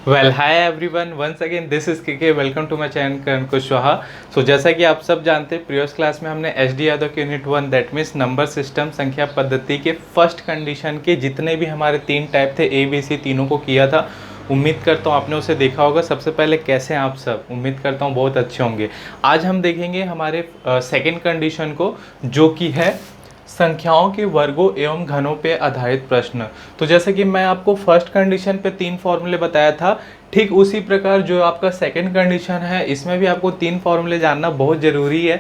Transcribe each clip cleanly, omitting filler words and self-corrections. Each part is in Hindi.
Well hi everyone, once again this is K welcome to my channel Karan Kushwaha. So जैसा कि आप सब जानते हैं, प्रीवियस क्लास में हमने एच डी यादव के unit 1 that means number system संख्या पद्धति के फर्स्ट कंडीशन के जितने भी हमारे तीन टाइप थे ए बी सी तीनों को किया था। उम्मीद करता हूँ आपने उसे देखा होगा। सबसे पहले कैसे हैं आप सब? उम्मीद करता हूँ बहुत अच्छे होंगे। आज हम देखेंगे हमारे सेकेंड कंडीशन को, जो कि है संख्याओं के वर्गों एवं घनों पे आधारित प्रश्न। तो जैसे कि मैं आपको फर्स्ट कंडीशन पे तीन फॉर्मूले बताया था, ठीक उसी प्रकार जो आपका सेकंड कंडीशन है इसमें भी आपको तीन फॉर्मूले जानना बहुत ज़रूरी है।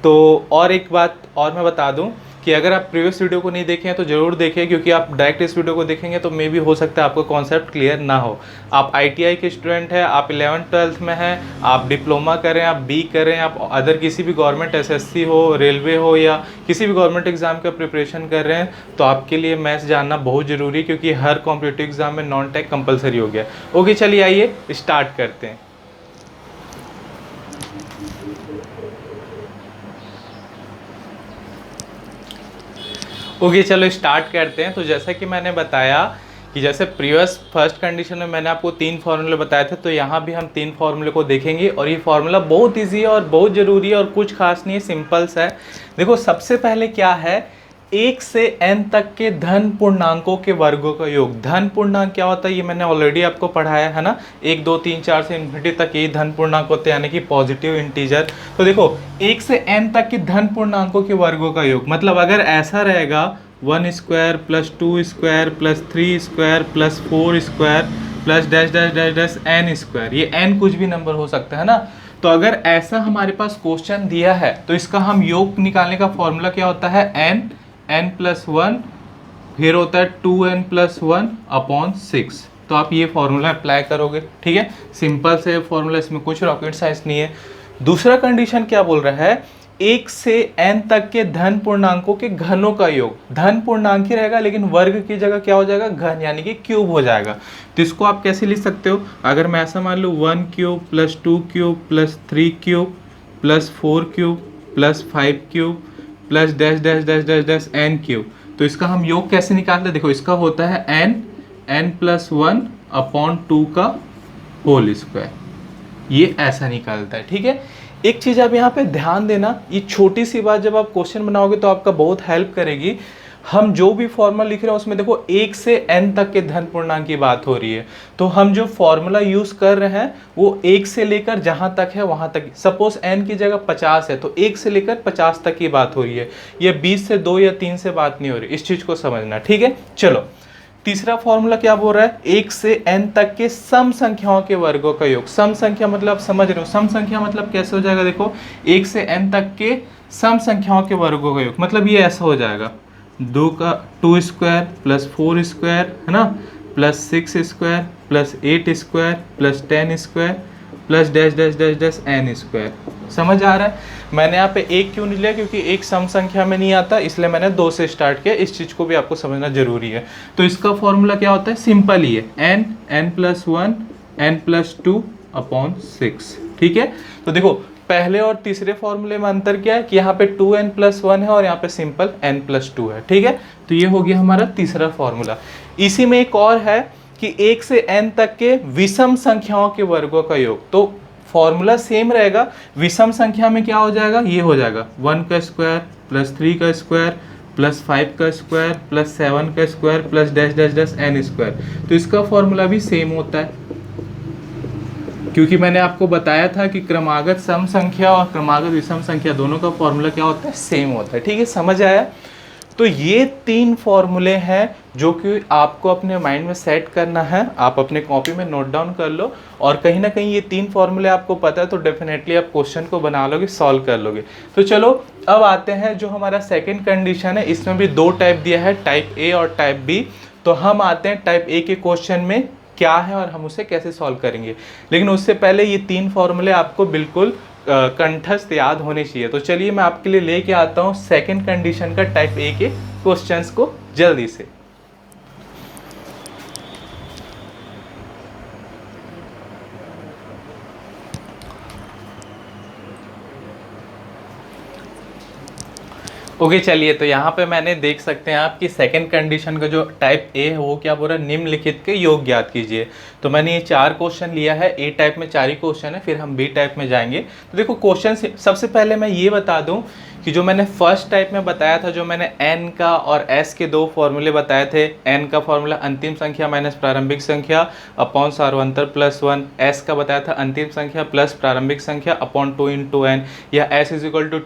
तो और एक बात और मैं बता दूं कि अगर आप प्रीवियस वीडियो को नहीं देखे हैं तो ज़रूर देखें, क्योंकि आप डायरेक्ट इस वीडियो को देखेंगे तो मे भी हो सकता है आपको कॉन्सेप्ट क्लियर ना हो। आप आईटीआई के स्टूडेंट हैं, आप 11th-12th में हैं, आप डिप्लोमा करें, आप बी करें, आप अदर किसी भी गवर्नमेंट एसएससी हो, रेलवे हो या किसी भी गवर्नमेंट एग्जाम का प्रिपरेशन कर रहे हैं, तो आपके लिए मैथ्स जानना बहुत ज़रूरी है, क्योंकि हर कॉम्पिटिटिव एग्जाम में नॉन टेक कंपलसरी हो गया। ओके, चलिए आइए स्टार्ट करते हैं। ओके, चलो स्टार्ट करते हैं। तो जैसा कि मैंने बताया कि जैसे प्रीवियस फर्स्ट कंडीशन में मैंने आपको तीन फार्मूले बताए थे, तो यहाँ भी हम तीन फार्मूले को देखेंगे और ये फार्मूला बहुत इजी है और बहुत ज़रूरी है और कुछ खास नहीं है, सिंपल सा है। देखो, सबसे पहले क्या है, 1 से n तक के धन पूर्णांकों के वर्गों का योग। धन पूर्णांक क्या होता है ये मैंने ऑलरेडी आपको पढ़ाया है ना। 1 2 3 4 से इन्फिनिटी तक ये धन पूर्णांक होते हैं, यानी कि पॉजिटिव इंटीजर। तो देखो, 1 से n तक के धन पूर्णांकों के वर्गों का योग, मतलब अगर ऐसा रहेगा 1 square plus 2 square plus 3 square plus 4 square plus dash dash dash dash n square, ये n कुछ भी नंबर हो सकता है ना। तो अगर ऐसा हमारे पास क्वेश्चन दिया है तो इसका हम योग निकालने का फॉर्मूला क्या होता है, n प्लस 1, फिर होता है 2n प्लस 1 अपॉन 6। तो आप ये फॉर्मूला अप्लाई करोगे, ठीक है। सिंपल से फॉर्मूला, इसमें कुछ रॉकेट साइंस नहीं है। दूसरा कंडीशन क्या बोल रहा है, 1 से n तक के धन पूर्णांकों के घनों का योग। धन पूर्णांक ही रहेगा लेकिन वर्ग की जगह क्या हो जाएगा, घन, यानी कि क्यूब हो जाएगा। तो इसको आप कैसे लिख सकते हो, अगर मैं ऐसा मान लूँ 1 cube plus 2 cube plus 3 cube plus 4 cube plus 5 cube plus dash dash dash dash dash n cube, तो इसका हम योग कैसे निकालते हैं, देखो इसका होता है n प्लस 1 अपॉन 2 का होल स्क्वायर, ये ऐसा निकलता है, ठीक है। एक चीज़ आप यहाँ पे ध्यान देना, ये छोटी सी बात जब आप क्वेश्चन बनाओगे तो आपका बहुत हेल्प करेगी। हम जो भी फॉर्मूला लिख रहे हैं उसमें देखो 1 से n तक के धन पूर्णांक की बात हो रही है, तो हम जो फॉर्मूला यूज कर रहे हैं वो 1 से लेकर जहां तक है वहां तक। सपोज n की जगह 50 है तो 1 से लेकर 50 तक की बात हो रही है, ये 20 से 2 या 3 से बात नहीं हो रही। इस चीज को समझना, ठीक है। चलो, तीसरा फॉर्मूला क्या बोल रहा है, 1 से n तक के सम संख्याओं के वर्गों का योग। सम संख्या मतलब समझ रहे हो, सम संख्या मतलब कैसे हो जाएगा, देखो 1 से n तक के सम संख्याओं के वर्गों का योग, मतलब ये ऐसा हो जाएगा 2 स्क्वायर प्लस 4 स्क्वायर, है ना, plus 6 square plus 8 square plus 10 square plus dash dash dash dash n square. समझ आ रहा है? मैंने यहाँ पे एक क्यों नहीं लिया, क्योंकि एक सम संख्या में नहीं आता, इसलिए मैंने 2 से स्टार्ट किया। इस चीज़ को भी आपको समझना जरूरी है। तो इसका फॉर्मूला क्या होता है, सिंपल ही है, n plus 1 n plus 2 upon 6, ठीक है। तो देखो, पहले और तीसरे फॉर्मूले में अंतर क्या है कि यहाँ पे 2n प्लस 1 है और यहाँ पे सिंपल n प्लस 2 है, ठीक है। तो ये हो गया हमारा तीसरा फॉर्मूला। इसी में एक और है कि 1 से n तक के विषम संख्याओं के वर्गों का योग। तो फॉर्मूला सेम रहेगा, विषम संख्या में क्या हो जाएगा, ये हो जाएगा 1 का स्क्वायर प्लस 3 का स्क्वायर प्लस 5 का स्क्वायर प्लस 7 का square plus dash dash dash n square. तो इसका फॉर्मूला भी सेम होता है, क्योंकि मैंने आपको बताया था कि क्रमागत सम संख्या और क्रमागत विषम संख्या दोनों का फॉर्मूला क्या होता है, सेम होता है, ठीक है। समझ आया? तो ये तीन फॉर्मूले हैं जो कि आपको अपने माइंड में सेट करना है। आप अपने कॉपी में नोट डाउन कर लो, और कहीं ना कहीं ये तीन फॉर्मूले आपको पता है तो डेफिनेटली आप क्वेश्चन को बना लोगे, सॉल्व कर लोगे। तो चलो अब आते हैं जो हमारा सेकंड कंडीशन है, इसमें भी दो टाइप दिया है, टाइप ए और टाइप बी। तो हम आते हैं टाइप ए के क्वेश्चन में क्या है और हम उसे कैसे सॉल्व करेंगे। लेकिन उससे पहले ये तीन फॉर्मूले आपको बिल्कुल कंठस्थ याद होने चाहिए। तो चलिए मैं आपके लिए लेके आता हूँ सेकंड कंडीशन का टाइप ए के क्वेश्चंस को जल्दी से। ओके चलिए, तो यहाँ पे मैंने देख सकते हैं आप कि सेकंड कंडीशन का जो टाइप ए है वो क्या बोल रहा है, निम्नलिखित के योग ज्ञात कीजिए। तो मैंने ये 4 क्वेश्चन लिया है, ए टाइप में 4 ही क्वेश्चन है, फिर हम बी टाइप में जाएंगे। तो देखो क्वेश्चन सबसे पहले मैं ये बता दूं कि जो मैंने फर्स्ट टाइप में बताया था, जो मैंने एन का और एस के 2 फॉर्मूले बताए थे। एन का फॉर्मूला अंतिम संख्या माइनस प्रारंभिक संख्या अपॉन सार्वंतर प्लस 1, एस का बताया था अंतिम संख्या प्लस प्रारंभिक संख्या अपॉन 2 इंटू एन, या S is equal to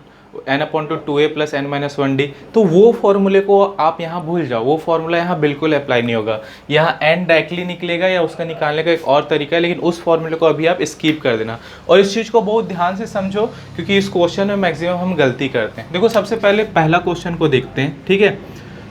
n upon two 2a plus n minus 1d। तो वो फॉर्मूले को आप यहाँ भूल जाओ, वो फॉर्मूला यहाँ बिल्कुल अप्लाई नहीं होगा। यहाँ n डायरेक्टली निकलेगा या उसका निकालने का एक और तरीका है, लेकिन उस फॉर्मूले को अभी आप स्किप कर देना। और इस चीज़ को बहुत ध्यान से समझो, क्योंकि इस क्वेश्चन में मैक्सिमम हम गलती करते हैं। देखो सबसे पहले पहला क्वेश्चन को देखते हैं, ठीक है।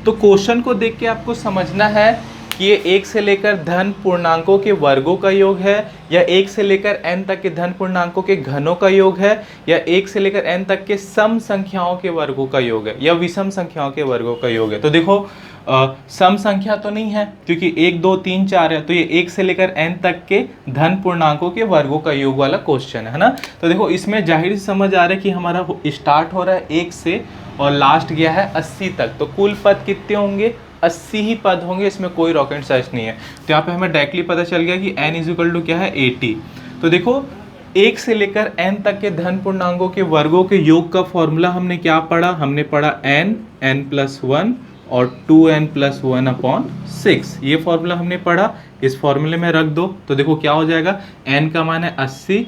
तो क्वेश्चन को देख के आपको समझना है कि ये 1 से लेकर धन पूर्णांकों के वर्गों का योग है, या 1 से लेकर n तक के धन पूर्णांकों के घनों का योग है, या 1 से लेकर n तक के सम संख्याओं के वर्गों का योग है, या विषम संख्याओं के वर्गों का योग है। तो देखो सम संख्या तो नहीं है, क्योंकि 1 2 3 4 है, तो ये 1 से लेकर n तक के धन पूर्णांकों के वर्गों का योग वाला क्वेश्चन है ना। तो देखो इसमें जाहिर समझ आ रहा है कि हमारा स्टार्ट हो रहा है 1 से और लास्ट गया है 80 तक। तो कुल पद कितने होंगे, 80 ही पद होंगे, इसमें कोई रॉकेट साइंस नहीं है। तो यहाँ पे हमें डायरेक्टली पता चल गया कि n इज इक्वल टू क्या है, 80। तो देखो 1 से लेकर n तक के धन पूर्णांकों के वर्गों के योग का फॉर्मूला हमने क्या पढ़ा, हमने पढ़ा n प्लस 1 और 2n प्लस 1 अपॉन 6। ये फॉर्मूला हमने पढ़ा, इस फॉर्मूले में रख दो। तो देखो क्या हो जाएगा, n का मान है 80,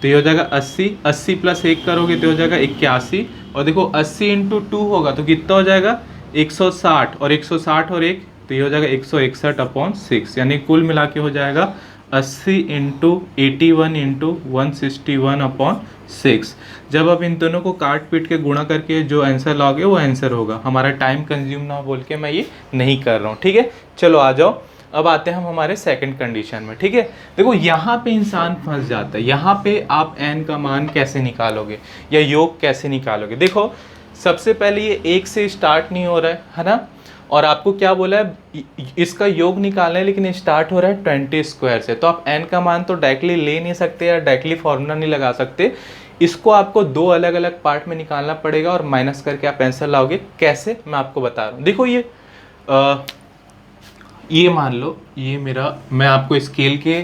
तो ये हो जाएगा 80, 80 प्लस 1 करोगे तो हो जाएगा 81। और देखो 80 इंटू 2 होगा तो कितना हो जाएगा 160, और 160 और 1 तो ये हो जाएगा 161 अपॉन 6, यानी कुल मिला के हो जाएगा 80 इंटू 81 इंटू 161 अपॉन 6। जब आप इन दोनों को काट पीट के गुणा करके जो आंसर लाओगे वो आंसर होगा। हमारा टाइम कंज्यूम ना बोल के मैं ये नहीं कर रहा हूँ, ठीक है। चलो आ जाओ, अब आते हैं हम हमारे सेकंड कंडीशन में, ठीक है। देखो यहाँ पे इंसान फंस जाता है, यहाँ पे आप n का मान कैसे निकालोगे या योग कैसे निकालोगे। देखो सबसे पहले ये 1 से स्टार्ट नहीं हो रहा है ना, और आपको क्या बोला है, इसका योग निकालना है, लेकिन स्टार्ट हो रहा है 20 स्क्वायर से। तो आप n का मान तो डायरेक्टली ले नहीं सकते या डायरेक्टली फॉर्मूला नहीं लगा सकते, इसको आपको 2 अलग अलग पार्ट में निकालना पड़ेगा और माइनस करके आप आंसर लाओगे। कैसे, मैं आपको बता रहा हूँ। देखो ये मान लो ये मेरा, मैं आपको स्केल के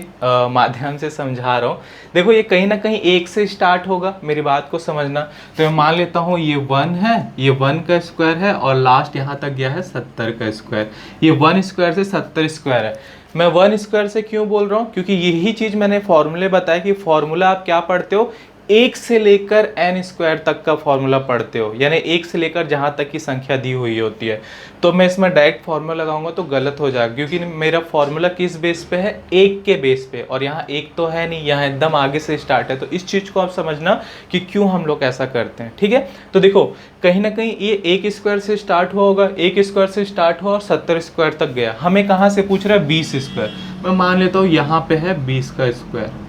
माध्यम से समझा रहा हूँ। देखो ये कहीं ना कहीं 1 से स्टार्ट होगा, मेरी बात को समझना। तो मैं मान लेता हूँ ये 1 है, ये 1 का स्क्वायर है, और लास्ट यहाँ तक गया है 70 का स्क्वायर। ये 1 स्क्वायर से 70 स्क्वायर है। मैं 1 स्क्वायर से क्यों बोल रहा हूँ, क्योंकि यही चीज़ मैंने फॉर्मूले बताया कि फॉर्मूला आप क्या पढ़ते हो, 1 से लेकर n स्क्वायर तक का फॉर्मूला पढ़ते हो, यानी 1 से लेकर जहाँ तक की संख्या दी हुई होती है। तो मैं इसमें डायरेक्ट फार्मूला लगाऊंगा तो गलत हो जाएगा, क्योंकि मेरा फार्मूला किस बेस पे है, 1 के बेस पे, और यहाँ 1 तो है नहीं, यहाँ एकदम आगे से स्टार्ट है। तो इस चीज़ को आप समझना कि क्यों हम लोग ऐसा करते हैं, ठीक है। तो देखो कहीं ना कहीं ये 1 स्क्वायर से स्टार्ट हुआ होगा, 1 स्क्वायर से स्टार्ट हुआ और 70 स्क्वायर तक गया। हमें कहाँ से पूछ रहा है, 20 स्क्वायर। मैं मान लेता हूँ यहाँ पे है 20 का स्क्वायर,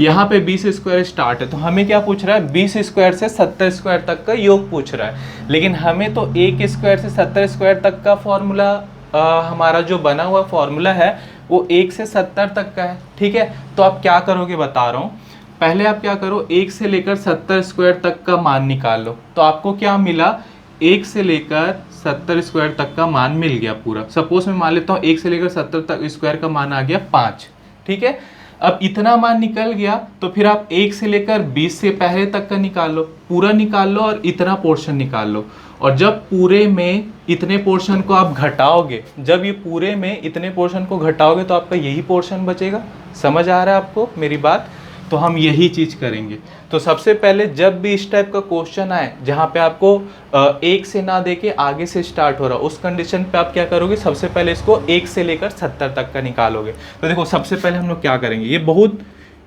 यहाँ पे 20 स्क्वायर स्टार्ट है, तो हमें क्या पूछ रहा है, 20 स्क्वायर से 70 स्क्वायर तक का योग पूछ रहा है। लेकिन हमें तो 1 स्क्वायर से 70 स्क्वायर तक का फॉर्मूला, हमारा जो बना हुआ फॉर्मूला है वो 1 से 70 तक का है, ठीक है। तो आप क्या करोगे बता रहा हूँ, पहले आप क्या करो, 1 से लेकर 70 स्क्वायर तक का मान निकाल लो। तो आपको क्या मिला, 1 से लेकर 70 स्क्वायर तक का मान मिल गया पूरा। सपोज मैं मान लेता हूँ 1 से लेकर 70 तक स्क्वायर का मान आ गया 5, ठीक है। अब इतना मान निकल गया, तो फिर आप 1 से लेकर 20 से पहले तक का निकाल लो, पूरा निकाल लो और इतना पोर्शन निकाल लो। और जब पूरे में इतने पोर्शन को आप घटाओगे, जब ये पूरे में इतने पोर्शन को घटाओगे तो आपका यही पोर्शन बचेगा। समझ आ रहा है आपको मेरी बात? तो हम यही चीज़ करेंगे। तो सबसे पहले जब भी इस टाइप का क्वेश्चन आए जहाँ पे आपको 1 से ना देके आगे से स्टार्ट हो रहा, उस कंडीशन पे आप क्या करोगे, सबसे पहले इसको 1 से लेकर 70 तक का निकालोगे। तो देखो सबसे पहले हम लोग क्या करेंगे, ये बहुत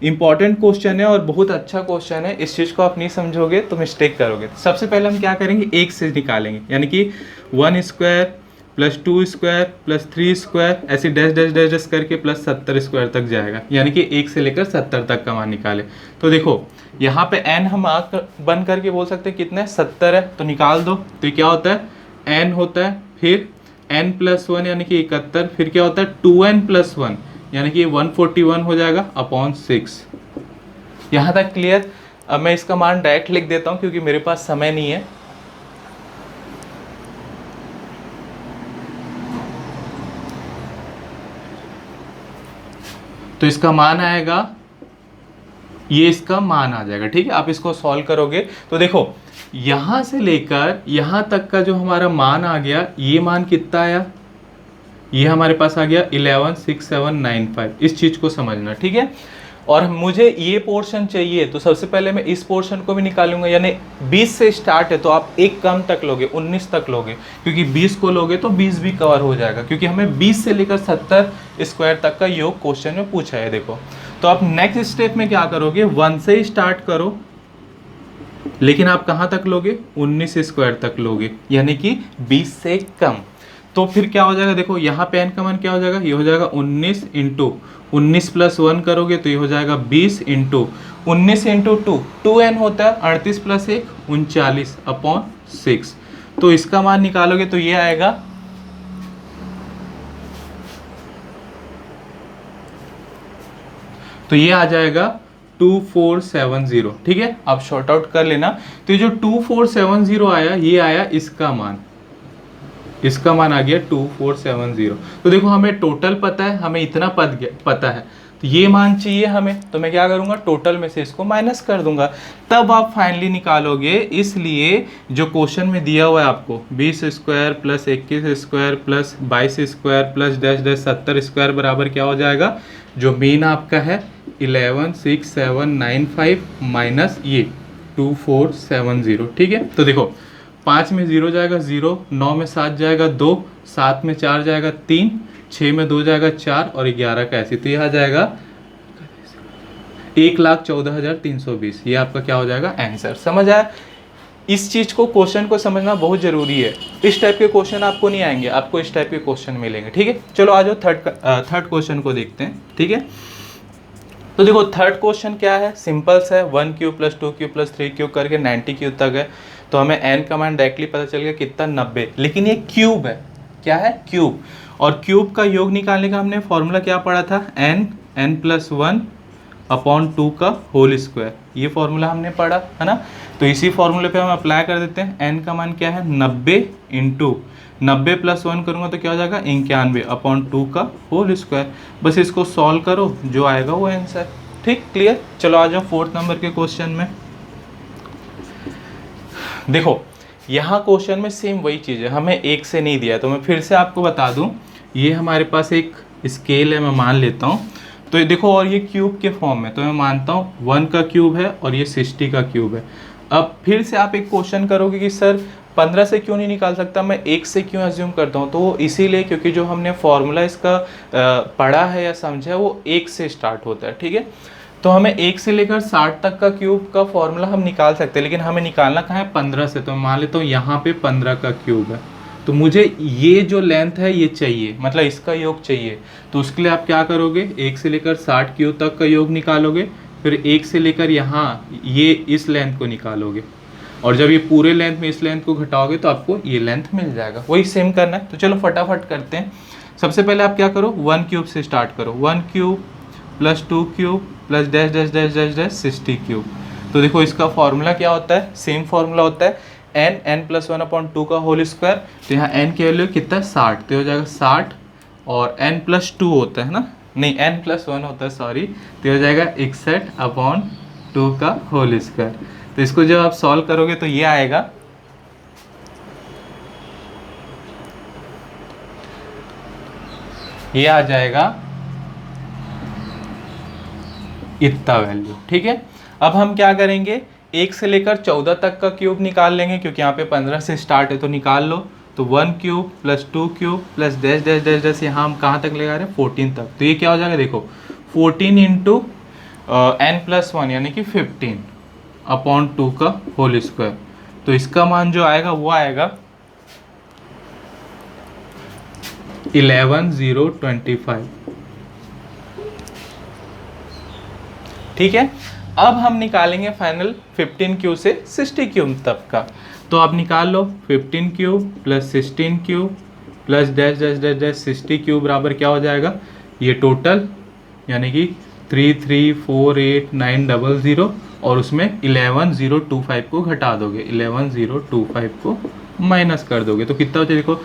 इंपॉर्टेंट क्वेश्चन है और बहुत अच्छा क्वेश्चन है। इस चीज़ को आप नहीं समझोगे तो मिस्टेक करोगे। तो सबसे पहले हम क्या करेंगे, 1 से निकालेंगे, यानी कि 1 square plus 2 square plus 3 square, ऐसे डैश डैश डैश डैश करके प्लस 70 स्क्वायर तक जाएगा, यानी कि 1 से लेकर 70 तक का मान निकाले। तो देखो यहाँ पे n हम आँख बंद करके बोल सकते हैं कितना है, 70 है, तो निकाल दो। तो क्या होता है, n होता है, फिर n प्लस 1 यानी कि 71, फिर क्या होता है 2n प्लस 1 यानी कि 141 हो जाएगा अपॉन 6। यहाँ तक क्लियर? अब मैं इसका मान डायरेक्ट लिख देता हूँ क्योंकि मेरे पास समय नहीं है। तो इसका मान आएगा, ये इसका मान आ जाएगा। ठीक है, आप इसको सॉल्व करोगे तो देखो यहां से लेकर यहां तक का जो हमारा मान आ गया, ये मान कितना आया, ये हमारे पास आ गया 116795। इस चीज को समझना, ठीक है। और मुझे ये पोर्शन चाहिए तो सबसे पहले मैं इस पोर्शन को भी निकालूंगा, यानी 20 से स्टार्ट है तो आप एक कम तक लोगे, 19 तक लोगे, क्योंकि 20 को लोगे तो 20 भी कवर हो जाएगा, क्योंकि हमें 20 से लेकर 70 स्क्वायर तक का योग क्वेश्चन में पूछा है। देखो तो आप नेक्स्ट स्टेप में क्या करोगे, 1 से स्टार्ट करो, लेकिन आप कहाँ तक लोगे, 19 स्क्वायर तक लोगे, यानी कि 20 से कम। तो फिर क्या हो जाएगा, देखो यहाँ पे n का मान क्या हो जाएगा, ये हो जाएगा 19 इंटू 19 प्लस 1 करोगे तो ये हो जाएगा 20 इंटू 19 इंटू 2, 2n होता है 38 प्लस 1 39 अपॉन 6। तो इसका मान निकालोगे तो ये आएगा, तो ये आ जाएगा 2470। ठीक है, आप शॉर्ट आउट कर लेना। तो ये जो 2470 आया, ये आया इसका मान, इसका मान आ गया 2470। तो देखो हमें टोटल पता है, हमें इतना पता है, तो ये मान चाहिए हमें, तो मैं क्या करूंगा, टोटल में से इसको माइनस कर दूंगा, तब आप फाइनली निकालोगे। इसलिए जो क्वेश्चन में दिया हुआ है आपको 20 square plus 21 square plus 22 square plus dash dash 70 square बराबर क्या हो जाएगा, जो मीन आपका है 116795 माइनस ये 2470। ठीक है, तो देखो 5 में 0 जाएगा 0, 9 में 7 जाएगा 2, 7 में 4 जाएगा 3, 6 में 2 जाएगा 4 और 11 का ऐसे, तो यह आ जाएगा 1,14,320। ये आपका क्या हो जाएगा, आंसर। समझ आया? इस चीज को, क्वेश्चन को समझना बहुत जरूरी है। इस टाइप के क्वेश्चन आपको नहीं आएंगे, आपको इस टाइप के क्वेश्चन मिलेंगे। ठीक है, चलो आ जाओ थर्ड क्वेश्चन को देखते हैं। ठीक है, तो देखो थर्ड क्वेश्चन क्या है, सिंपल सा है, 1 cube plus 2 cube plus 3 cube करके 90 क्यूब तक है। तो हमें n का मान डायरेक्टली पता चल गया कितना, 90। लेकिन ये क्यूब है, क्या है, क्यूब। और क्यूब का योग निकालने का हमने फॉर्मूला क्या पढ़ा था, n प्लस 1 अपॉन 2 का होल स्क्वायर, ये फॉर्मूला हमने पढ़ा है ना। तो इसी फॉर्मूले पे हम अप्लाई कर देते हैं। n का मान क्या है, 90 इंटू 90 प्लस 1 करूँगा तो क्या हो जाएगा, 91 अपॉन 2 का होल स्क्वायर। बस इसको सॉल्व करो, जो आएगा वो आंसर। ठीक, क्लियर। चलो आ जाओ 4th नंबर के क्वेश्चन में। देखो यहाँ क्वेश्चन में सेम वही चीज़ है, हमें 1 से नहीं दिया है, तो मैं फिर से आपको बता दूं, ये हमारे पास एक स्केल है, मैं मान लेता हूँ। तो ये देखो, और ये क्यूब के फॉर्म में, तो मैं मानता हूँ 1 का क्यूब है और ये 60 का क्यूब है। अब फिर से आप एक क्वेश्चन करोगे कि सर 15 से क्यों नहीं निकाल सकता, मैं 1 से क्यों अज्यूम करता हूँ, तो वो इसीलिए क्योंकि जो हमने फॉर्मूला इसका पढ़ा है या समझा है वो 1 से स्टार्ट होता है। ठीक है, तो हमें 1 से लेकर 60 तक का क्यूब का फॉर्मूला हम निकाल सकते हैं, लेकिन हमें निकालना कहाँ है, 15 से। तो मान लेता हूँ यहाँ पे 15 का क्यूब है, तो मुझे ये जो लेंथ है ये चाहिए, मतलब इसका योग चाहिए। तो उसके लिए आप क्या करोगे, 1 से लेकर 60 क्यूब तक का योग निकालोगे, फिर 1 से लेकर यहाँ ये इस लेंथ को निकालोगे, और जब ये पूरे लेंथ में इस लेंथ को घटाओगे तो आपको ये लेंथ मिल जाएगा। वही सेम करना है। तो चलो फटाफट करते हैं। सबसे पहले आप क्या करो, 1 क्यूब से स्टार्ट करो, 1 cube plus 2 cube plus dash dash dash dash dash 60 cube. तो देखो इसका फॉर्मूला क्या होता है, सेम फॉर्मूला होता है n प्लस 1 अपॉन 2 का होल स्क्वायर। तो यहाँ n की वैल्यू कितना है, 60, तो हो जाएगा 60, और n प्लस 2 होता है ना, नहीं n प्लस 1 होता है, सॉरी, तो हो जाएगा 61 अपॉन 2 का होल स्क्वायर। तो इसको जब आप सॉल्व करोगे तो ये आएगा, ये आ जाएगा इतना वैल्यू। ठीक है, अब हम क्या करेंगे, 1 से लेकर 14 तक का क्यूब निकाल लेंगे, क्योंकि यहाँ पे 15 से स्टार्ट है, तो निकाल लो। तो 1 cube plus 2 cube plus dash dash dash dash, यहाँ हम कहाँ तक लगा रहे हैं, 14 तक। तो ये क्या हो जाएगा, देखो 14 इंटू n प्लस 1 यानी कि 15 अपॉन 2 का होल स्क्वायर। तो इसका मान जो आएगा वो आएगा 11,025। ठीक है, अब हम निकालेंगे फाइनल 15 क्यूब से 60 क्यूब तक का। तो आप निकाल लो, 15 cube plus 16 cube plus dash dash dash dash 60 cube बराबर क्या हो जाएगा, ये टोटल यानी कि 3348900, और उसमें 11025 को घटा दोगे, 11025 को माइनस कर दोगे, तो कितना हो जाएगा, देखो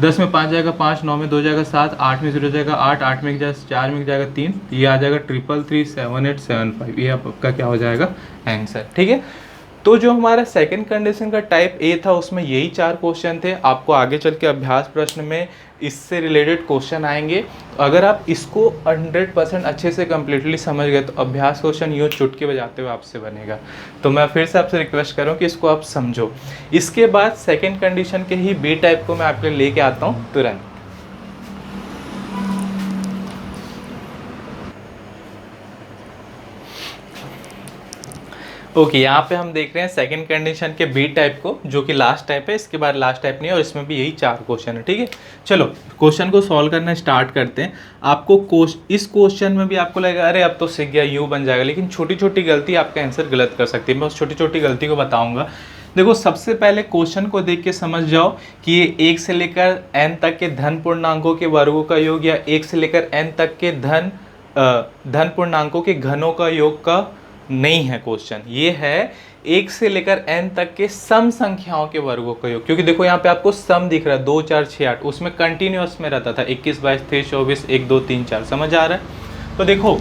10 में 5 जाएगा 5, 9 में 2 जाएगा 7, 8 में 0 जाएगा 8, 8 में जाएगा 4 में जाएगा 3, ये आ जाएगा 3337875, ये आपका क्या हो जाएगा आंसर। ठीक है, तो जो हमारा सेकंड कंडीशन का टाइप ए था उसमें यही 4 क्वेश्चन थे। आपको आगे चल के अभ्यास प्रश्न में इससे रिलेटेड क्वेश्चन आएंगे। अगर आप इसको 100% अच्छे से कम्प्लीटली समझ गए तो अभ्यास क्वेश्चन यूँ चुटकी बजाते हुए आपसे बनेगा। तो मैं फिर से आपसे रिक्वेस्ट कर रहा हूँ कि इसको आप समझो। इसके बाद सेकेंड कंडीशन के ही बी टाइप को मैं आपके लिए लेके आता हूँ तुरंत। ओके, यहाँ पे हम देख रहे हैं सेकंड कंडीशन के बी टाइप को, जो कि लास्ट टाइप है। इसके बाद लास्ट टाइप नहीं है और इसमें भी यही 4 क्वेश्चन है। ठीक है, चलो क्वेश्चन को सॉल्व करना स्टार्ट करते हैं। आपको इस क्वेश्चन में भी आपको लगेगा अरे अब तो सीख गया, यू बन जाएगा, लेकिन छोटी छोटी गलती आपका आंसर गलत कर सकती है। मैं उस छोटी छोटी गलती को बताऊंगा। देखो, सबसे पहले क्वेश्चन को देख के समझ जाओ कि ये 1 से लेकर n तक के धन पूर्णांकों के वर्गों का योग या 1 से लेकर n तक के धन पूर्णांकों के घनों का योग का नहीं है क्वेश्चन। ये है 1 से लेकर n तक के सम संख्याओं के वर्गों का योग। क्योंकि देखो यहाँ पे आपको सम दिख रहा है 2 4 6 8, उसमें कंटिन्यूअस में रहता था 21 22 23 24 1 2 3 4, समझ आ रहा है। तो देखो,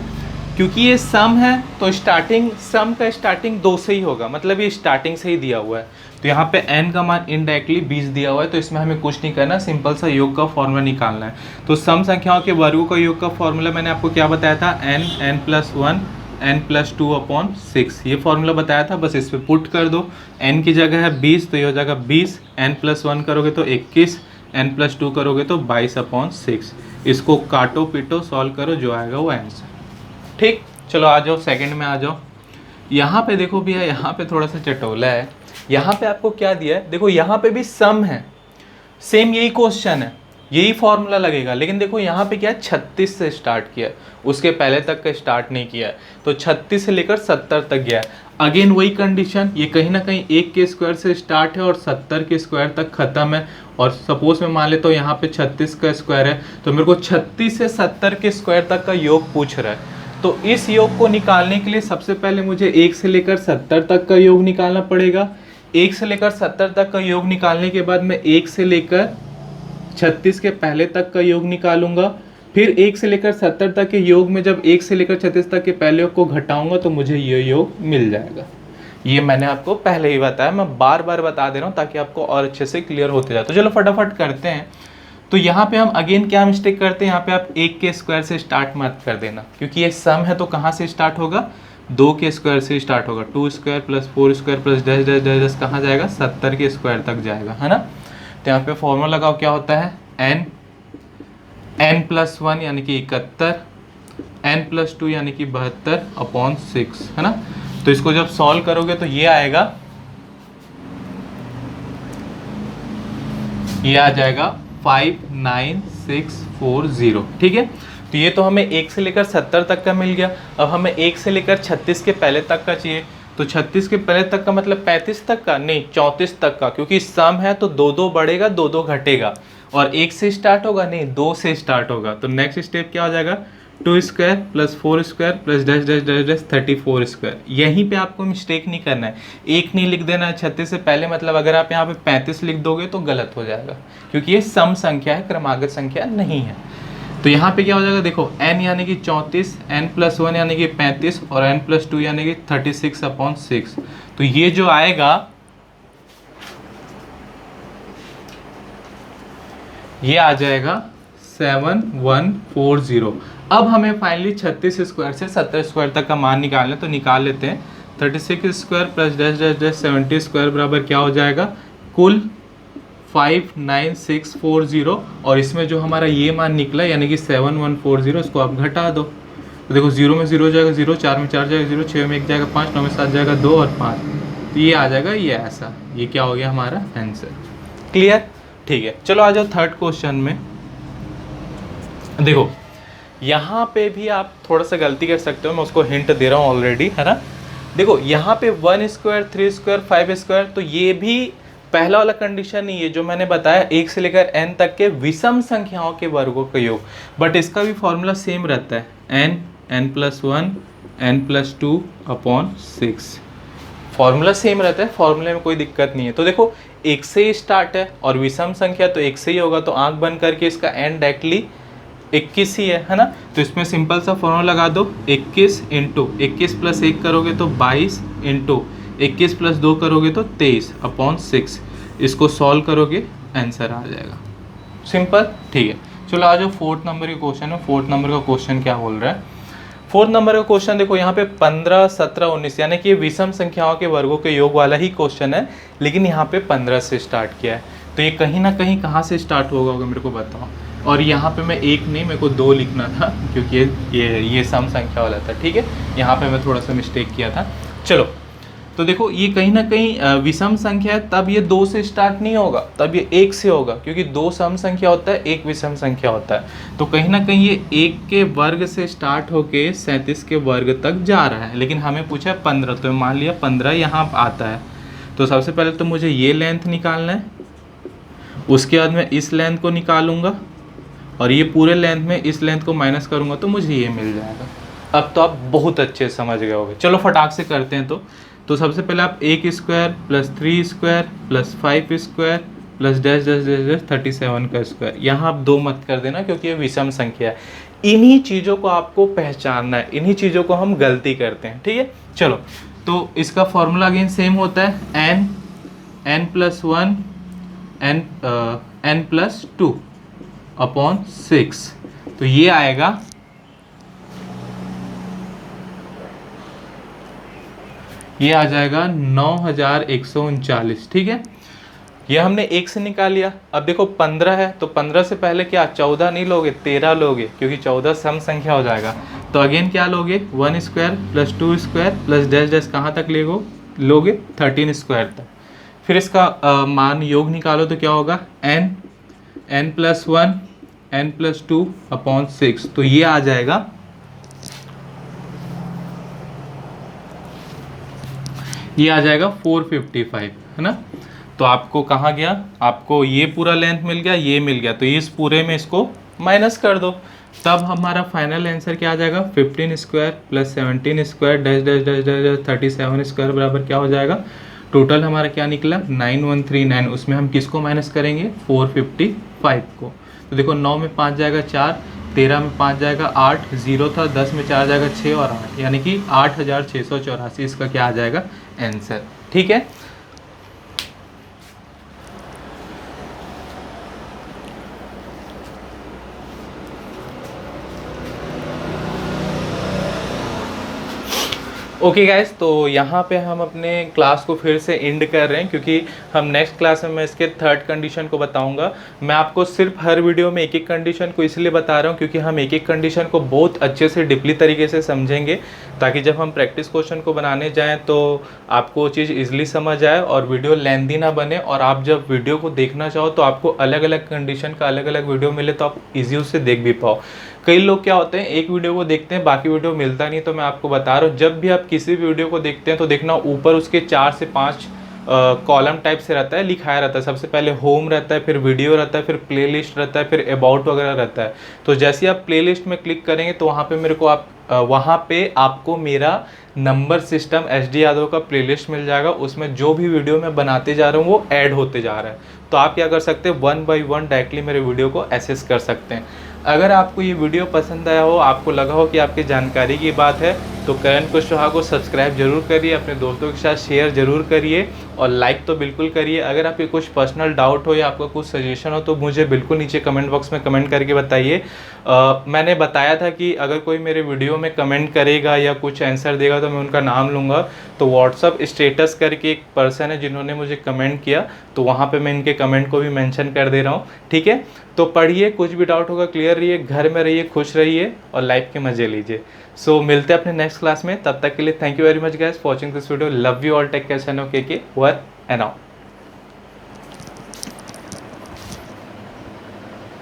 क्योंकि ये सम है तो सम का स्टार्टिंग 2 से ही होगा, मतलब ये स्टार्टिंग से ही दिया हुआ है। तो यहाँ पे n का मान इनडायरेक्टली 20 दिया हुआ है, तो इसमें हमें कुछ नहीं करना, सिंपल सा योग का फॉर्मूला निकालना है। तो सम संख्याओं के वर्गों का योग का फॉर्मूला मैंने आपको क्या बताया था, n+1 n+2/6, ये फॉर्मूला बताया था। बस इस पे पुट कर दो। n की जगह है 20 तो ये हो जाएगा 20, n+1 करोगे तो 21, n+2 करोगे तो 22/6। इसको काटो पीटो सॉल्व करो, जो आएगा वो आंसर। ठीक, चलो आ जाओ सेकंड में आ जाओ। यहाँ पे देखो भैया, यहाँ पे थोड़ा सा चटोला है। यहाँ पे आपको क्या दिया है, देखो यहाँ पे भी सम है, सेम यही क्वेश्चन है, यही फॉर्मूला लगेगा। लेकिन देखो यहाँ पे क्या 36 से स्टार्ट किया, उसके पहले तक का स्टार्ट नहीं किया है। तो 36 से लेकर 70 तक गया है। अगेन वही कंडीशन, ये कहीं ना कहीं 1 के स्क्वायर से स्टार्ट है और 70 के स्क्वायर तक खत्म है। और सपोज मैं मान लेता हूँ यहाँ पे 36 का स्क्वायर है, तो मेरे को 36 से 70 के स्क्वायर तक का योग पूछ रहा है। तो इस योग को निकालने के लिए सबसे पहले मुझे 1 से लेकर 70 तक का योग निकालना पड़ेगा। 1 से लेकर 70 तक का योग निकालने के बाद मैं 1 से लेकर 36 के पहले तक का योग निकालूंगा। फिर 1 से लेकर 70 तक के योग में जब 1 से लेकर 36 तक के पहले योग को घटाऊंगा तो मुझे ये योग मिल जाएगा। ये मैंने आपको पहले ही बताया, मैं बार बार बता दे रहा हूँ ताकि आपको और अच्छे से क्लियर होते जाए। तो चलो फटाफट करते हैं। तो यहाँ पे हम अगेन क्या मिस्टेक करते हैं, यहाँ पे आप 1 के स्क्वायर से स्टार्ट मत कर देना, क्योंकि ये सम है तो कहाँ से स्टार्ट होगा, 2 के स्क्वायर से स्टार्ट होगा। 2 square plus 4 square plus dash dash dash dash कहाँ जाएगा, 70 के स्क्वायर तक जाएगा, है ना। तो यहाँ पे फॉर्मूला लगाओ, क्या होता है, n+1 यानी कि 71, n+2 यानी कि 72/6, है ना। तो इसको जब सॉल्व करोगे तो ये आएगा, ये आ जाएगा 59640। ठीक है, तो ये तो हमें 1 से लेकर 70 तक का मिल गया। अब हमें 1 से लेकर 36 के पहले तक का चाहिए। तो 36 के पहले तक का मतलब 35 तक का नहीं, 34 तक का, क्योंकि सम है तो 2 बढ़ेगा 2 घटेगा। और 1 से स्टार्ट होगा नहीं, 2 से स्टार्ट होगा। तो नेक्स्ट स्टेप क्या हो जाएगा, 2 square plus 4 square plus dash dash dash dash 34 square. यहीं पे आपको मिस्टेक नहीं करना है, 1 नहीं लिख देना है 36 से पहले, मतलब अगर आप यहाँ पे 35 लिख दोगे तो गलत हो जाएगा, क्योंकि ये सम संख्या है, क्रमागत संख्या नहीं है। तो यहाँ पे क्या हो जाएगा, देखो n यानी कि 34, n+1 यानी कि 35 और n+2 यानी कि 36/6। तो ये जो आएगा, ये आ जाएगा 7140। अब हमें फाइनली 36 स्क्वायर से 70 स्क्वायर तक का मान निकालना है, तो निकाल लेते हैं। 36 square plus dash dash dash 70 square बराबर क्या हो जाएगा, कुल 59640। और इसमें जो हमारा ये मान निकला यानी कि 7140, इसको आप घटा दो। तो देखो 0 में 0 जाएगा 0, 4 में 4 जाएगा 0, 6 में 1 जाएगा 5, 9 में 7 जाएगा 2 और 5। तो ये आ जाएगा, ये ऐसा, ये क्या हो गया हमारा आंसर। क्लियर, ठीक है। चलो आ जाओ थर्ड क्वेश्चन में। देखो यहाँ पे भी आप थोड़ा सा गलती कर सकते हो, मैं उसको हिंट दे रहा हूँ ऑलरेडी, है ना। देखो यहाँ पे 1 स्क्वायर 3 स्क्वायर 5 स्क्वायर, तो ये भी पहला वाला कंडीशन नहीं है जो मैंने बताया, 1 से लेकर n तक के विषम संख्याओं के वर्गों का योग। बट इसका भी फॉर्मूला सेम रहता है, n+1 n+2/6। फॉर्मूला सेम रहता है, फॉर्मूले में कोई दिक्कत नहीं है। तो देखो एक से ही स्टार्ट है और विषम संख्या तो एक से ही होगा, तो आंख बंद करके इसका एंड डायरेक्टली 21 ही है ना। तो इसमें सिंपल सा फॉर्मूला लगा दो, 21 इंटू 21 प्लस 1 करोगे तो 22 इंटू 21 प्लस 2 करोगे तो 23/6। इसको सॉल्व करोगे आंसर आ जाएगा, सिंपल। ठीक है, चलो आ जाओ फोर्थ नंबर के क्वेश्चन में। फोर्थ नंबर का क्वेश्चन क्या बोल रहा है? फोर्थ नंबर का क्वेश्चन देखो, यहाँ पे 15, 17, 19 यानी कि ये विषम संख्याओं के वर्गों के योग वाला ही क्वेश्चन है, लेकिन यहाँ पे 15 से स्टार्ट किया है। तो ये कहीं ना कहीं कहाँ से स्टार्ट होगा मेरे को बताओ। और यहाँ पे मैं एक नहीं, मेरे को 2 लिखना था क्योंकि ये सम संख्या वाला था। ठीक है, यहाँ पे मैं थोड़ा सा मिस्टेक किया था। चलो, तो देखो ये कहीं ना कहीं विषम संख्या है, तब ये 2 से स्टार्ट नहीं होगा, तब ये 1 से होगा, क्योंकि 2 सम संख्या होता है, 1 विषम संख्या होता है। तो कहीं ना कहीं ये 1 के वर्ग से स्टार्ट होके 37 के वर्ग तक जा रहा है, लेकिन हमें पूछा है 15, तो मान लिया 15 यहाँ आता है। तो सबसे पहले तो मुझे ये लेंथ निकालना है, उसके बाद मैं इस लेंथ को निकालूंगा और ये पूरे लेंथ में इस लेंथ को माइनस करूंगा तो मुझे ये मिल जाएगा। अब तो आप बहुत अच्छे से समझ गए होंगे। चलो फटाक से करते हैं। तो सबसे पहले आप 1 square plus 3 square plus 5 square plus dash dash dash dash 37 का स्क्वायर, यहाँ आप 2 मत कर देना क्योंकि ये विषम संख्या है। इन्हीं चीज़ों को आपको पहचानना है, इन्हीं चीज़ों को हम गलती करते हैं। ठीक है, चलो तो इसका फॉर्मूला अगेन सेम होता है n प्लस 1 n प्लस 2/6। तो ये आएगा, ये आ जाएगा 9139। ठीक है, ये हमने 1 से निकाल लिया। अब देखो 15 है तो 15 से पहले क्या 14 नहीं लोगे, 13 लोगे, क्योंकि 14 सम संख्या हो जाएगा। तो अगेन क्या लोगे, 1 square plus 2 square plus dash dash कहाँ तक लोगे 13 स्क्वायर तक। फिर इसका मान योग निकालो तो क्या होगा, n प्लस 1 n प्लस 2/6। तो ये आ जाएगा, ये आ जाएगा 455, है ना। तो आपको कहाँ गया, आपको ये पूरा लेंथ मिल गया, ये मिल गया, तो इस पूरे में इसको माइनस कर दो, तब हमारा फाइनल आंसर क्या आ जाएगा, 15 square plus 17 square dash dash dash dash 37 square बराबर क्या हो जाएगा, टोटल हमारा क्या निकला 9139। उसमें हम किसको माइनस करेंगे, 455 को। तो देखो 9 में 5 जाएगा 4, 13 में 5 जाएगा 8, 0 था, 10 में 4 जाएगा 6 और 8, यानी कि 8684 इसका क्या आ जाएगा आंसर। ठीक है, ओके गाइस, तो यहाँ पे हम अपने क्लास को फिर से एंड कर रहे हैं, क्योंकि हम नेक्स्ट क्लास में मैं इसके थर्ड कंडीशन को बताऊंगा। मैं आपको सिर्फ हर वीडियो में एक एक कंडीशन को इसलिए बता रहा हूँ क्योंकि हम एक एक कंडीशन को बहुत अच्छे से डीपली तरीके से समझेंगे, ताकि जब हम प्रैक्टिस क्वेश्चन को बनाने जाएँ तो आपको वो चीज़ ईजिली समझ आए और वीडियो लेंथी ना बने, और आप जब वीडियो को देखना चाहो तो आपको अलग अलग कंडीशन का अलग अलग वीडियो मिले तो आप ईजी उससे देख भी पाओ। कई लोग क्या होते हैं, एक वीडियो को देखते हैं बाकी वीडियो मिलता नहीं। तो मैं आपको बता रहा हूँ, जब भी आप किसी वीडियो को देखते हैं तो देखना ऊपर उसके 4 से 5 कॉलम टाइप से रहता है, लिखाया रहता है। सबसे पहले होम रहता है, फिर वीडियो रहता है, फिर प्लेलिस्ट रहता है, फिर अबाउट वगैरह रहता है। तो जैसे आप प्लेलिस्ट में क्लिक करेंगे तो वहाँ पे आपको मेरा नंबर सिस्टम SD यादव का प्लेलिस्ट मिल जाएगा। उसमें जो भी वीडियो मैं बनाते जा रहा हूँ वो ऐड होते जा रहा है। तो आप क्या कर सकते हैं, 1 बाय 1 डायरेक्टली मेरे वीडियो को एक्सेस कर सकते हैं। अगर आपको ये वीडियो पसंद आया हो, आपको लगा हो कि आपकी जानकारी की बात है, तो करण कुशवाहा को सब्सक्राइब जरूर करिए, अपने दोस्तों के साथ शेयर जरूर करिए और लाइक तो बिल्कुल करिए। अगर आपके कुछ पर्सनल डाउट हो या आपका कुछ सजेशन हो तो मुझे बिल्कुल नीचे कमेंट बॉक्स में कमेंट करके बताइए। मैंने बताया था कि अगर कोई मेरे वीडियो में कमेंट करेगा या कुछ आंसर देगा तो मैं उनका नाम लूँगा। तो व्हाट्सअप स्टेटस करके एक पर्सन है जिन्होंने मुझे कमेंट किया, तो वहाँ पर मैं इनके कमेंट को भी मैंशन कर दे रहा हूँ। ठीक है, तो पढ़िए, कुछ भी डाउट होगा क्लियर रहिए, घर में रहिए, खुश रहिए और लाइफ के मजे लीजिए। सो मिलते हैं अपने नेक्स्ट क्लास में, तब तक के लिए thank you very much guys for watching this video. Love you all, take care, son okay, over and out.